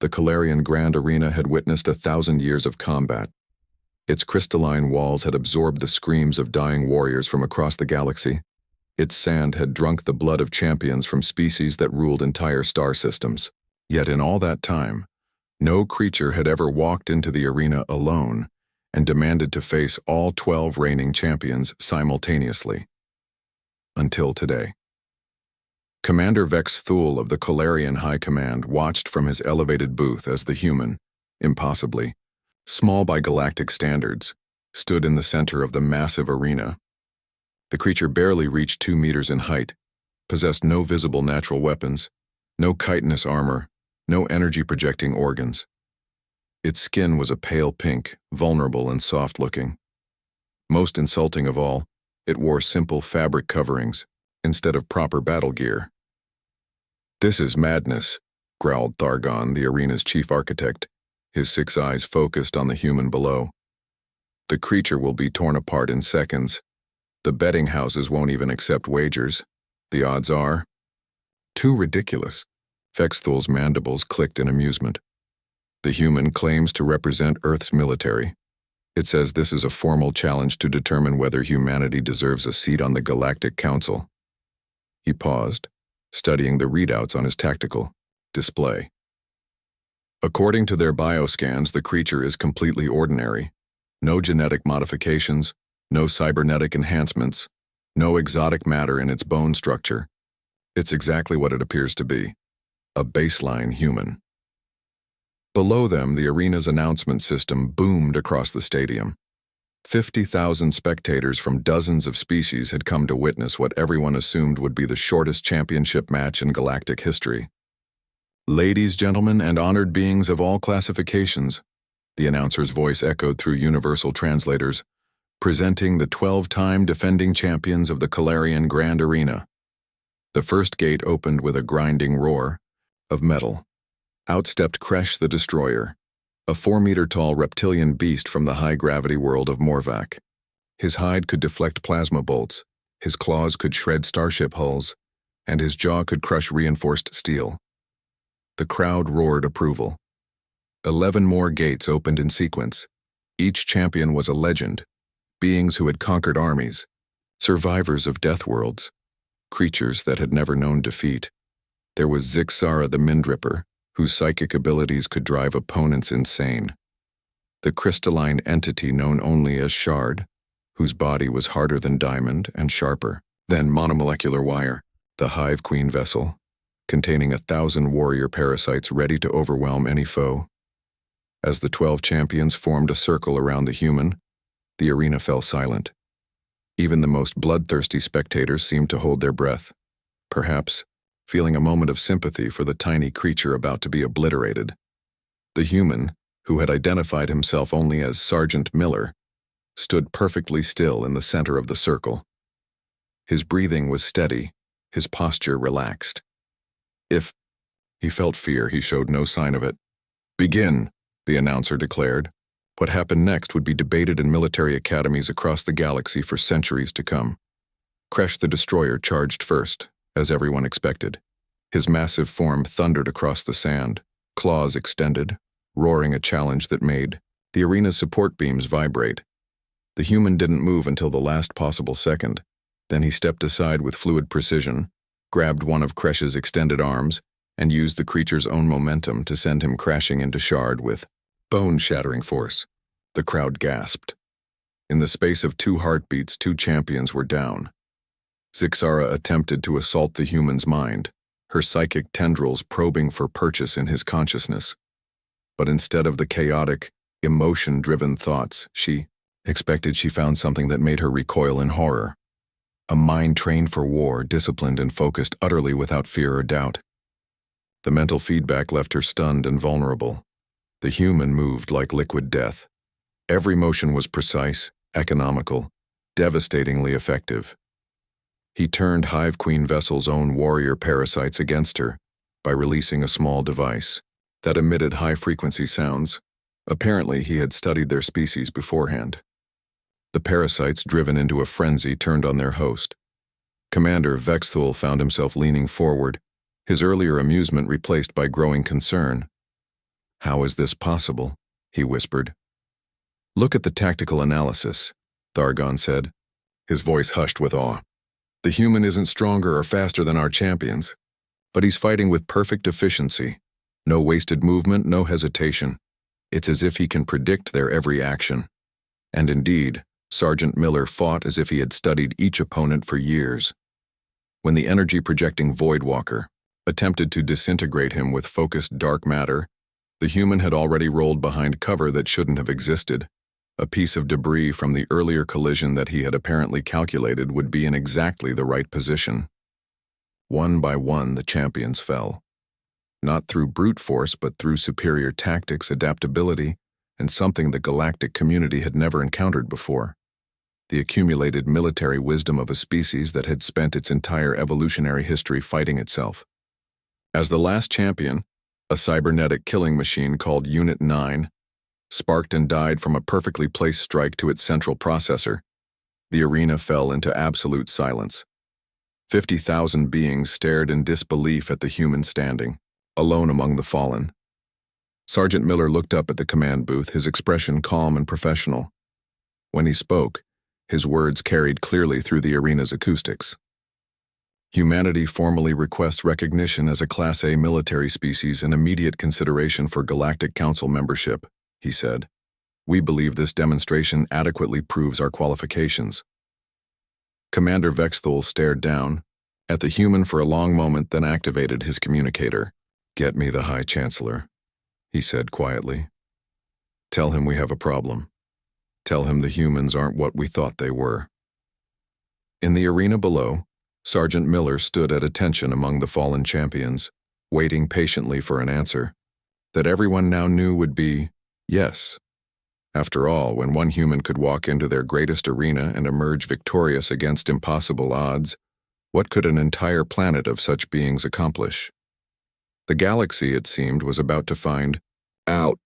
The Calarian Grand Arena had witnessed 1,000 years of combat. Its crystalline walls had absorbed the screams of dying warriors from across the galaxy. Its sand had drunk the blood of champions from species that ruled entire star systems. Yet in all that time, no creature had ever walked into the arena alone and demanded to face all 12 reigning champions simultaneously. Until today. Commander Vex Thule of the Calarian High Command watched from his elevated booth as the human, impossibly, small by galactic standards, stood in the center of the massive arena. The creature barely reached 2 meters in height, possessed no visible natural weapons, no chitinous armor, no energy-projecting organs. Its skin was a pale pink, vulnerable and soft-looking. Most insulting of all, it wore simple fabric coverings instead of proper battle gear. "This is madness," growled Thargon, the arena's chief architect, his 6 eyes focused on the human below. "The creature will be torn apart in seconds. The betting houses won't even accept wagers. The odds are..." "Too ridiculous." Vex Thule's mandibles clicked in amusement. "The human claims to represent Earth's military. It says this is a formal challenge to determine whether humanity deserves a seat on the Galactic Council." He paused, studying the readouts on his tactical display. "According to their bioscans, the creature is completely ordinary. No genetic modifications, no cybernetic enhancements, no exotic matter in its bone structure. It's exactly what it appears to be, a baseline human." Below them, the arena's announcement system boomed across the stadium. 50,000 spectators from dozens of species had come to witness what everyone assumed would be the shortest championship match in galactic history. "Ladies, gentlemen, and honored beings of all classifications," the announcer's voice echoed through universal translators, "presenting the 12-time defending champions of the Calarian Grand Arena." The first gate opened with a grinding roar of metal. Out stepped Kresh the Destroyer, a 4-meter-tall reptilian beast from the high-gravity world of Morvac. His hide could deflect plasma bolts, his claws could shred starship hulls, and his jaw could crush reinforced steel. The crowd roared approval. 11 more gates opened in sequence. Each champion was a legend, beings who had conquered armies, survivors of death worlds, creatures that had never known defeat. There was Zixara the Mindripper, whose psychic abilities could drive opponents insane. The crystalline entity known only as Shard, whose body was harder than diamond and sharper than monomolecular wire. The Hive Queen vessel, containing 1,000 warrior parasites ready to overwhelm any foe. As the 12 champions formed a circle around the human, the arena fell silent. Even the most bloodthirsty spectators seemed to hold their breath, perhaps feeling a moment of sympathy for the tiny creature about to be obliterated. The human, who had identified himself only as Sergeant Miller, stood perfectly still in the center of the circle. His breathing was steady, his posture relaxed. If he felt fear, he showed no sign of it. "Begin," the announcer declared. What happened next would be debated in military academies across the galaxy for centuries to come. Kresh the Destroyer charged first, as everyone expected. His massive form thundered across the sand, claws extended, roaring a challenge that made the arena's support beams vibrate. The human didn't move until the last possible second. Then he stepped aside with fluid precision, grabbed one of Kresh's extended arms, and used the creature's own momentum to send him crashing into Shard with bone-shattering force. The crowd gasped. In the space of 2 heartbeats, 2 champions were down. Zixara attempted to assault the human's mind, her psychic tendrils probing for purchase in his consciousness. But instead of the chaotic, emotion-driven thoughts she expected, she found something that made her recoil in horror. A mind trained for war, disciplined and focused utterly without fear or doubt. The mental feedback left her stunned and vulnerable. The human moved like liquid death. Every motion was precise, economical, devastatingly effective. He turned Hive Queen vessel's own warrior parasites against her by releasing a small device that emitted high-frequency sounds. Apparently, he had studied their species beforehand. The parasites, driven into a frenzy, turned on their host. Commander Vex Thule found himself leaning forward, his earlier amusement replaced by growing concern. "How is this possible?" he whispered. "Look at the tactical analysis," Thargon said, his voice hushed with awe. "The human isn't stronger or faster than our champions, but he's fighting with perfect efficiency. No wasted movement, no hesitation. It's as if he can predict their every action." And indeed, Sergeant Miller fought as if he had studied each opponent for years. When the energy-projecting Voidwalker attempted to disintegrate him with focused dark matter, the human had already rolled behind cover that shouldn't have existed. A piece of debris from the earlier collision that he had apparently calculated would be in exactly the right position. One by one, the champions fell. Not through brute force, but through superior tactics, adaptability, and something the galactic community had never encountered before: the accumulated military wisdom of a species that had spent its entire evolutionary history fighting itself. As the last champion, a cybernetic killing machine called Unit 9, sparked and died from a perfectly placed strike to its central processor, the arena fell into absolute silence. 50,000 beings stared in disbelief at the human standing, alone among the fallen. Sergeant Miller looked up at the command booth, his expression calm and professional. When he spoke, his words carried clearly through the arena's acoustics. "Humanity formally requests recognition as a Class A military species and immediate consideration for Galactic Council membership," he said. "We believe this demonstration adequately proves our qualifications." Commander Vexthul stared down at the human for a long moment, then activated his communicator. "Get me the High Chancellor," he said quietly. "Tell him we have a problem. Tell him the humans aren't what we thought they were." In the arena below, Sergeant Miller stood at attention among the fallen champions, waiting patiently for an answer that everyone now knew would be yes. After all, when one human could walk into their greatest arena and emerge victorious against impossible odds, what could an entire planet of such beings accomplish? The galaxy, it seemed, was about to find out